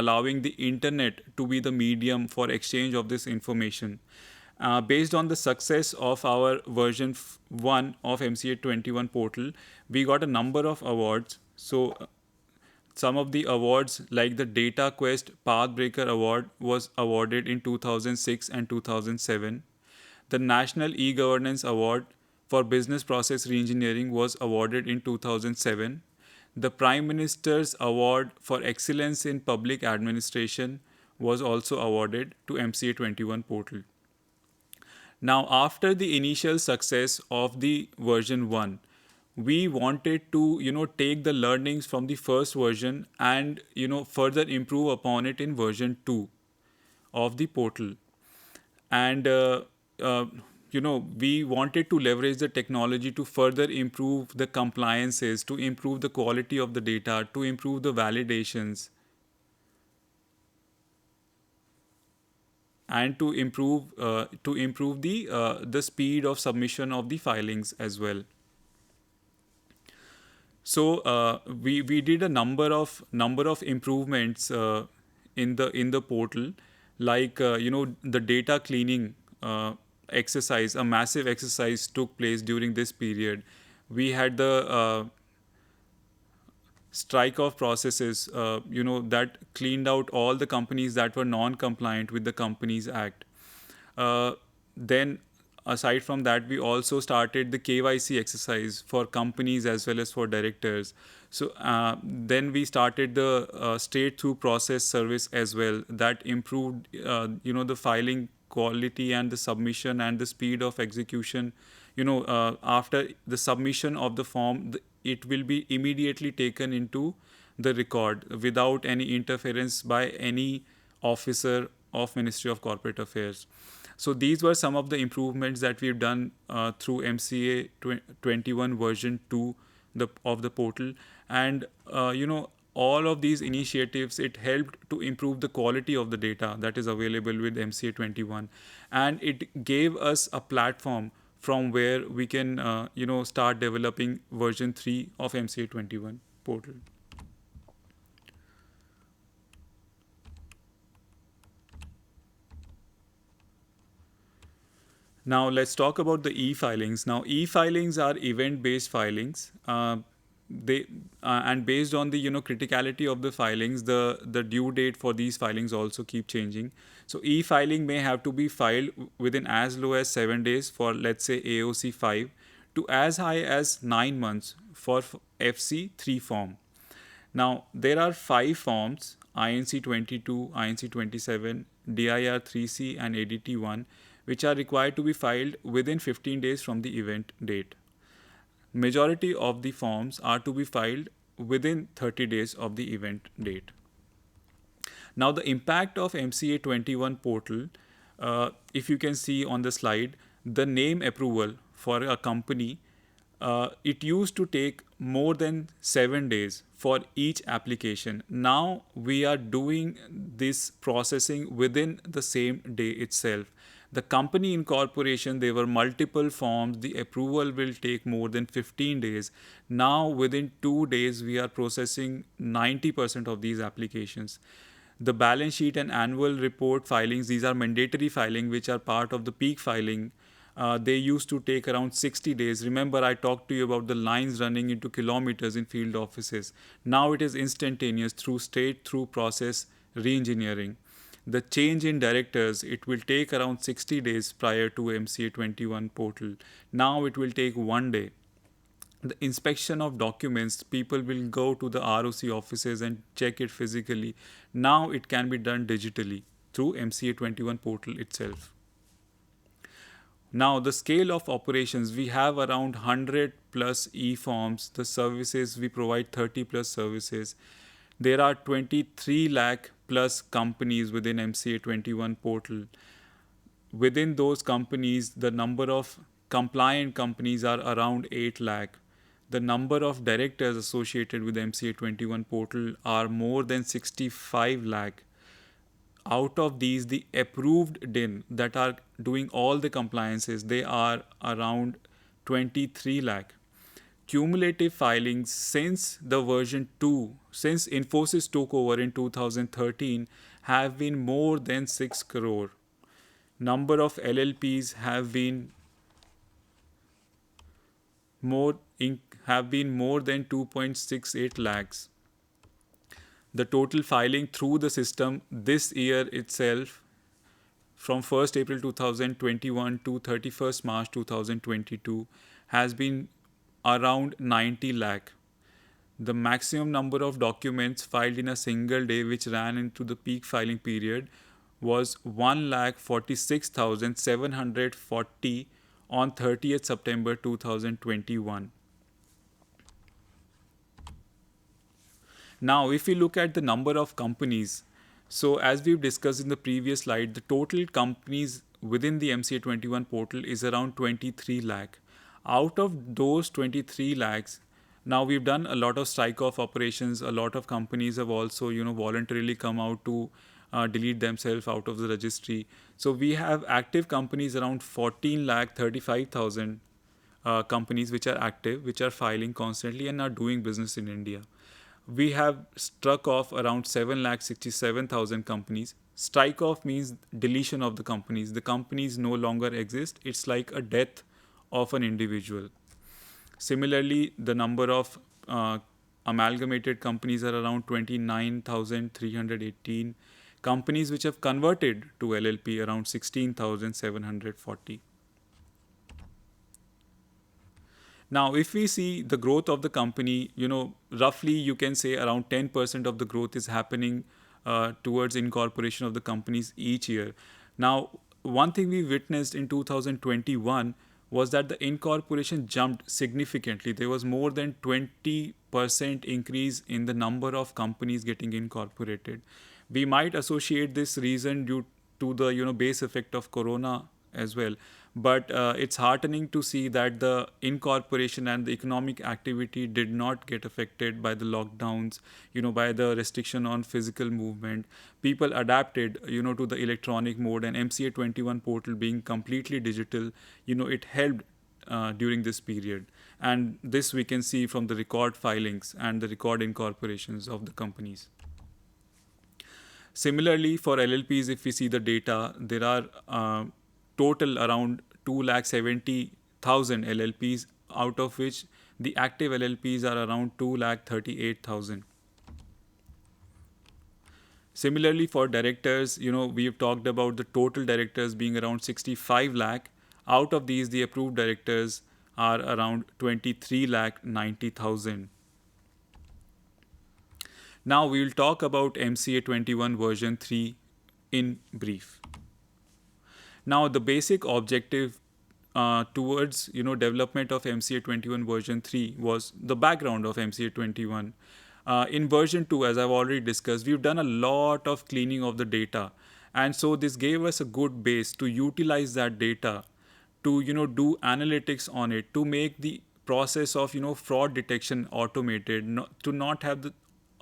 allowing the internet to be the medium for exchange of this information. Based on the success of our version 1 of MCA21 portal, we got a number of awards. So some of the awards like the Data Quest Pathbreaker Award was awarded in 2006 and 2007. The National E-Governance Award for Business Process Reengineering was awarded in 2007. The Prime Minister's Award for Excellence in Public Administration was also awarded to MCA21 portal. Now, after the initial success of the version 1, we wanted to, take the learnings from the first version and, further improve upon it in version 2 of the portal. And, we wanted to leverage the technology to further improve the compliances, to improve the quality of the data, to improve the validations, and to improve the speed of submission of the filings as well. So we did a number of improvements in the portal, like the data cleaning exercise. A massive exercise took place during this period. We had the strike off processes, that cleaned out all the companies that were non-compliant with the Companies Act. Then, aside from that, we also started the KYC exercise for companies as well as for directors. So then we started the straight through process service as well, that improved the filing quality and the submission and the speed of execution. After the submission of the form, it will be immediately taken into the record without any interference by any officer of Ministry of Corporate Affairs. So these were some of the improvements that we've done through MCA 21 version 2 of the portal. And all of these initiatives, it helped to improve the quality of the data that is available with MCA 21, and it gave us a platform from where we can start developing version 3 of MCA 21 portal. Now let's talk about the e-filings. Now e-filings are event-based filings. They and based on the criticality of the filings, the due date for these filings also keep changing. So e-filing may have to be filed within as low as 7 days for, let's say, AOC 5, to as high as 9 months for FC 3 form. Now there are 5 forms: INC 22, INC 27, DIR 3C, and ADT 1, which are required to be filed within 15 days from the event date. Majority of the forms are to be filed within 30 days of the event date. Now the impact of MCA 21 portal, if you can see on the slide, the name approval for a company, it used to take more than 7 days for each application. Now we are doing this processing within the same day itself. The company incorporation, there were multiple forms. The approval will take more than 15 days. Now within 2 days, we are processing 90% of these applications. The balance sheet and annual report filings, these are mandatory filing, which are part of the peak filing. They used to take around 60 days. Remember, I talked to you about the lines running into kilometers in field offices. Now it is instantaneous through straight through process re-engineering. The change in directors, it will take around 60 days prior to MCA 21 portal. Now it will take 1 day. The inspection of documents, people will go to the ROC offices and check it physically. Now it can be done digitally through MCA 21 portal itself. Now the scale of operations, we have around 100 plus e-forms. The services, we provide 30 plus services. There are 23 lakh plus companies within MCA 21 portal. Within those companies, the number of compliant companies are around 8 lakh. The number of directors associated with MCA 21 portal are more than 65 lakh. Out of these, the approved DIN that are doing all the compliances, they are around 23 lakh. cumulative filings since the version 2, since Infosys took over in 2013, have been more than 6 crore. Number of LLPs more have been more than 2.68 lakhs. The total filing through the system this year itself, from 1st April 2021 to 31st March 2022, has been around 90 lakh. The maximum number of documents filed in a single day, which ran into the peak filing period, was 1,46,740 on 30th September 2021. Now, if we look at the number of companies, so as we've discussed in the previous slide, the total companies within the MCA21 portal is around 23 lakh. Out of those 23 lakhs, now we've done a lot of strike-off operations. A lot of companies have also, voluntarily come out to delete themselves out of the registry. So we have active companies around 14 lakh 35,000 companies which are active, which are filing constantly and are doing business in India. We have struck off around 7,67,000 companies. Strike off means deletion of the companies. The companies no longer exist. It's like a death of an individual. Similarly, the number of amalgamated companies are around 29,318. Companies which have converted to LLP around 16,740. Now, if we see the growth of the company, roughly you can say around 10% of the growth is happening towards incorporation of the companies each year. Now, one thing we witnessed in 2021 was that the incorporation jumped significantly. There was more than 20% increase in the number of companies getting incorporated. We might associate this reason due to the base effect of Corona as well. But it's heartening to see that the incorporation and the economic activity did not get affected by the lockdowns, by the restriction on physical movement. People adapted, to the electronic mode, and MCA21 portal being completely digital, it helped during this period. And this we can see from the record filings and the record incorporations of the companies. Similarly, for LLPs, if we see the data, there are total around 2,70,000 LLPs, out of which the active LLPs are around 2,38,000. Similarly, for directors, we've talked about the total directors being around 65 lakh. Out of these, the approved directors are around 23,90,000. Now we will talk about MCA21 version 3 in brief. Now, the basic objective towards development of MCA21 version 3 was the background of MCA21. In version 2, as I've already discussed, we've done a lot of cleaning of the data, and so this gave us a good base to utilize that data to do analytics on it, to make the process of fraud detection automated, to not have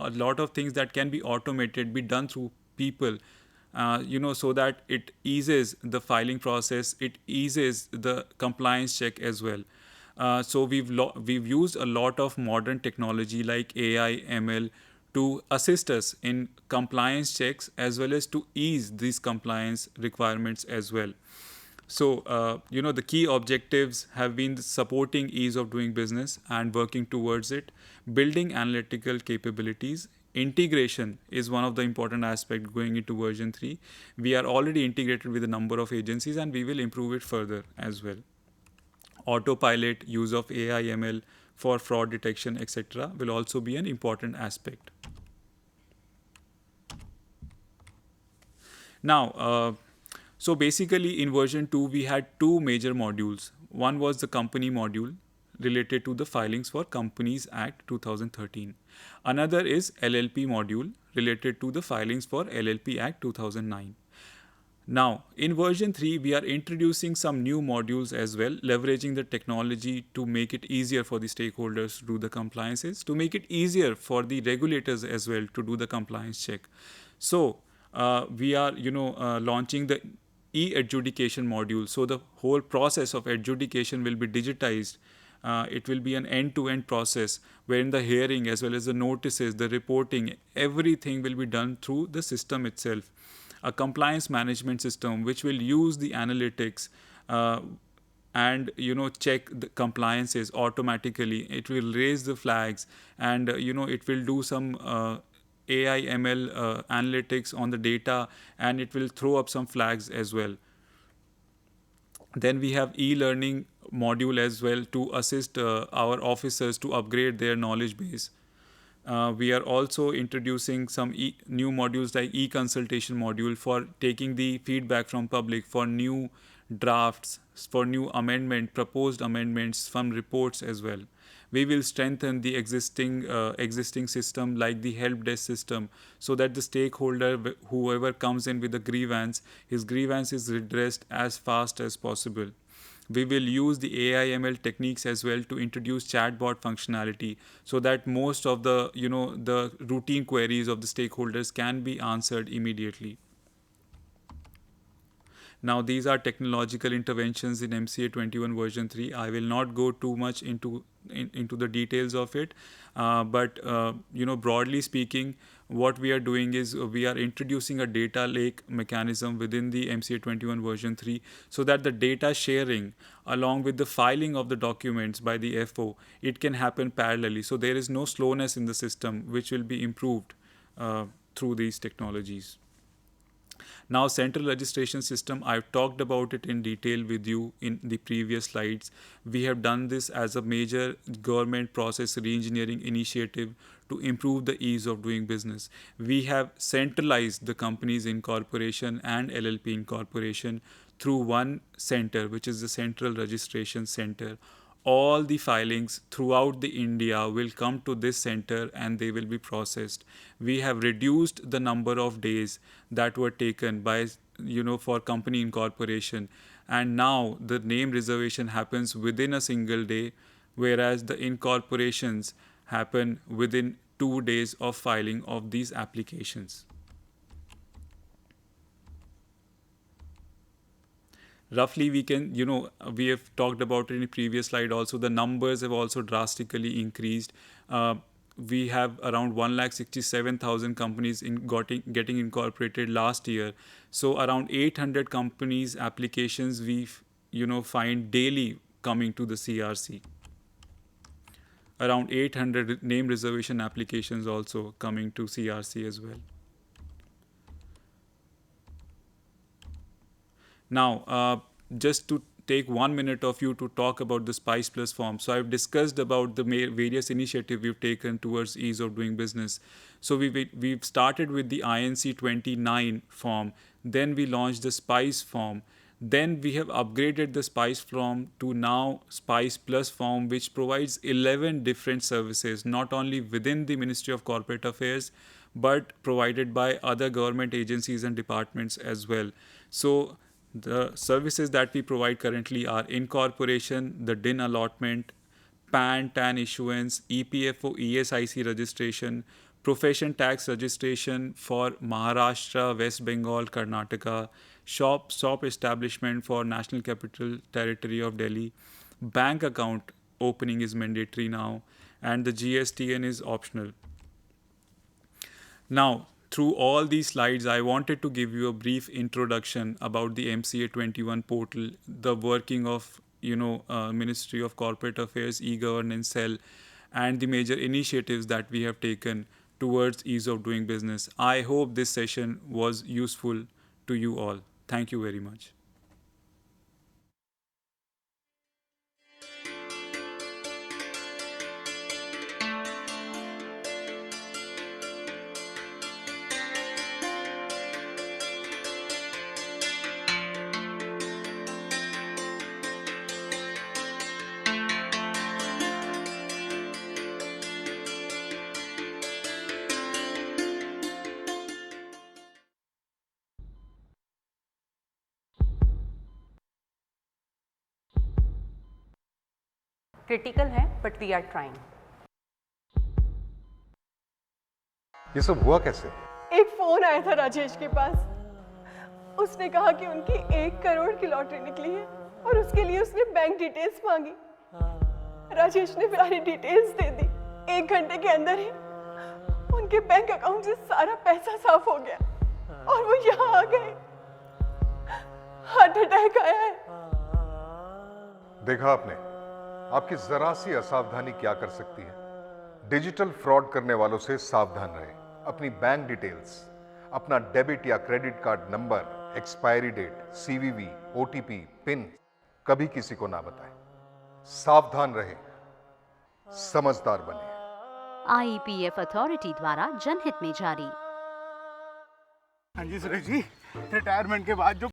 a lot of things that can be automated be done through people. So that it eases the filing process, it eases the compliance check as well. So we've used a lot of modern technology like AI, ML to assist us in compliance checks as well as to ease these compliance requirements as well. So, the key objectives have been supporting ease of doing business and working towards it, building analytical capabilities. Integration is one of the important aspects going into version 3. We are already integrated with a number of agencies and we will improve it further as well. Autopilot, use of AI, ML for fraud detection, etc. will also be an important aspect. Now, so basically in version 2, we had two major modules. One was the company module related to the filings for Companies Act 2013. Another is LLP module related to the filings for LLP Act 2009. Now, in version 3, we are introducing some new modules as well, leveraging the technology to make it easier for the stakeholders to do the compliances, to make it easier for the regulators as well to do the compliance check. So, we are, launching the e-adjudication module. So the whole process of adjudication will be digitized It will be an end-to-end process wherein the hearing as well as the notices, the reporting, everything will be done through the system itself. A compliance management system which will use the analytics and check the compliances automatically. It will raise the flags, and it will do some AI ML analytics on the data, and it will throw up some flags as well. Then we have e-learning module as well to assist our officers to upgrade their knowledge base. We are also introducing some new modules like e-consultation module for taking the feedback from public for new drafts, for new proposed amendments from reports as well. We will strengthen the existing system like the help desk system, so that the stakeholder, whoever comes in with a grievance, his grievance is redressed as fast as possible. We will use the AI/ML techniques as well to introduce chatbot functionality, so that most of the routine queries of the stakeholders can be answered immediately. Now, these are technological interventions in MCA21 version 3. I will not go too much into the details of it, but broadly speaking, what we are doing is we are introducing a data lake mechanism within the MCA21 version 3, so that the data sharing along with the filing of the documents by the FO, it can happen parallelly. So there is no slowness in the system, which will be improved through these technologies. Now, central registration system, I've talked about it in detail with you in the previous slides. We have done this as a major government process reengineering initiative to improve the ease of doing business. We have centralized the company's incorporation and LLP incorporation through one center, which is the Central Registration Center. All the filings throughout the India will come to this center and they will be processed. We have reduced the number of days that were taken by for company incorporation, and now the name reservation happens within a single day, whereas the incorporations happen within 2 days of filing of these applications. Roughly, we have talked about it in the previous slide also, the numbers have also drastically increased. We have around 167,000 companies getting incorporated last year. So around 800 companies applications we find daily coming to the CRC. Around 800 name reservation applications also coming to CRC as well. Now, just to take 1 minute of you to talk about the Spice Plus form. So I've discussed about the various initiatives we've taken towards ease of doing business. So we've started with the INC29 form. Then we launched the Spice form. Then we have upgraded the Spice form to now Spice Plus form, which provides 11 different services, not only within the Ministry of Corporate Affairs, but provided by other government agencies and departments as well. So the services that we provide currently are incorporation, the DIN allotment, PAN, TAN issuance, EPFO, ESIC registration, profession tax registration for Maharashtra, West Bengal, Karnataka, shop establishment for National Capital Territory of Delhi, bank account opening is mandatory now, and the GSTN is optional. Now, through all these slides, I wanted to give you a brief introduction about the MCA21 portal, the working of Ministry of Corporate Affairs e-governance cell, and the major initiatives that we have taken towards ease of doing business. I hope this session was useful to you all. Thank you very much. Critical है but we are trying. ये सब हुआ कैसे? एक phone आया था राजेश के पास। उसने कहा कि उनकी 1 करोड़ की लॉटरी निकली है और उसके लिए उसने बैंक डिटेल्स मांगी। राजेश ने सारी डिटेल्स दे दी। 1 घंटे के अंदर ही उनके बैंक अकाउंट से सारा पैसा साफ हो गया और वो यहाँ आ गए। हार्ट अटैक आया है। देखा आपने, आपकी जरा सी असावधानी क्या कर सकती है। डिजिटल फ्रॉड करने वालों से सावधान रहे। अपनी बैंक डिटेल्स, अपना डेबिट या credit card number, expiry date, CVV, OTP, PIN कभी किसी को ना बताएं। सावधान रहे, समझदार बने। IEPF अथॉरिटी द्वारा जनहित में जारी। हाँ जी सुरेश जी, रिटायरमेंट के बाद जो